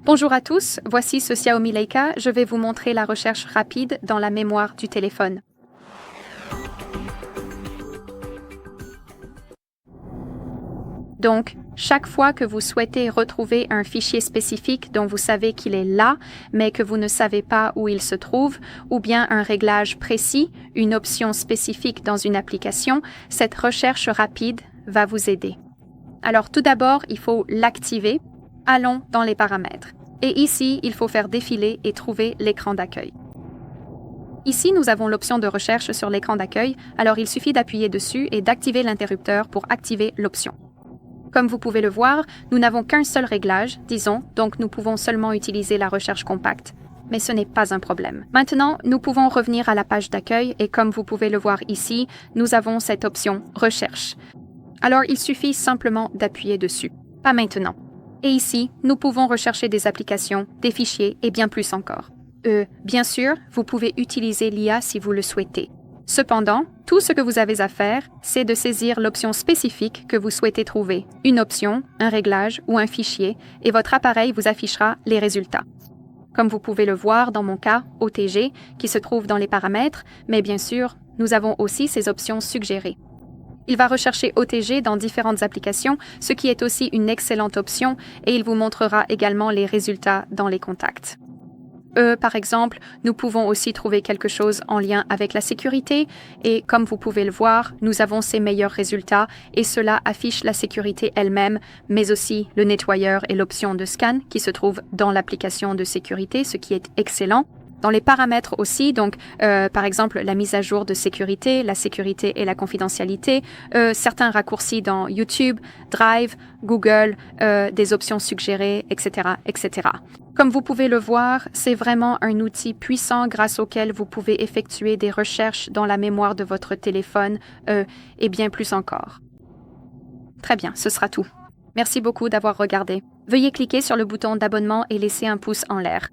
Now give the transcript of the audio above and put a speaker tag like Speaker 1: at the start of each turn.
Speaker 1: Bonjour à tous, voici ce Xiaomi Leica. Je vais vous montrer la recherche rapide dans la mémoire du téléphone. Donc, chaque fois que vous souhaitez retrouver un fichier spécifique dont vous savez qu'il est là, mais que vous ne savez pas où il se trouve, ou bien un réglage précis, une option spécifique dans une application, cette recherche rapide va vous aider. Alors tout d'abord, il faut l'activer. Allons dans les paramètres. Et ici, il faut faire défiler et trouver l'écran d'accueil. Ici, nous avons l'option de recherche sur l'écran d'accueil, alors il suffit d'appuyer dessus et d'activer l'interrupteur pour activer l'option. Comme vous pouvez le voir, nous n'avons qu'un seul réglage, disons, donc nous pouvons seulement utiliser la recherche compacte. Mais ce n'est pas un problème. Maintenant, nous pouvons revenir à la page d'accueil et comme vous pouvez le voir ici, nous avons cette option « Recherche ». Alors, il suffit simplement d'appuyer dessus. Pas maintenant. Et ici, nous pouvons rechercher des applications, des fichiers et bien plus encore. Bien sûr, vous pouvez utiliser l'IA si vous le souhaitez. Cependant, tout ce que vous avez à faire, c'est de saisir l'option spécifique que vous souhaitez trouver, une option, un réglage ou un fichier, et votre appareil vous affichera les résultats. Comme vous pouvez le voir dans mon cas, OTG, qui se trouve dans les paramètres, mais bien sûr, nous avons aussi ces options suggérées. Il va rechercher OTG dans différentes applications, ce qui est aussi une excellente option, et il vous montrera également les résultats dans les contacts. Par exemple, nous pouvons aussi trouver quelque chose en lien avec la sécurité, et comme vous pouvez le voir, nous avons ces meilleurs résultats, et cela affiche la sécurité elle-même, mais aussi le nettoyeur et l'option de scan qui se trouve dans l'application de sécurité, ce qui est excellent. Dans les paramètres aussi, donc par exemple la mise à jour de sécurité, la sécurité et la confidentialité, certains raccourcis dans YouTube, Drive, Google, des options suggérées, etc., etc. Comme vous pouvez le voir, c'est vraiment un outil puissant grâce auquel vous pouvez effectuer des recherches dans la mémoire de votre téléphone et bien plus encore. Très bien, ce sera tout. Merci beaucoup d'avoir regardé. Veuillez cliquer sur le bouton d'abonnement et laisser un pouce en l'air.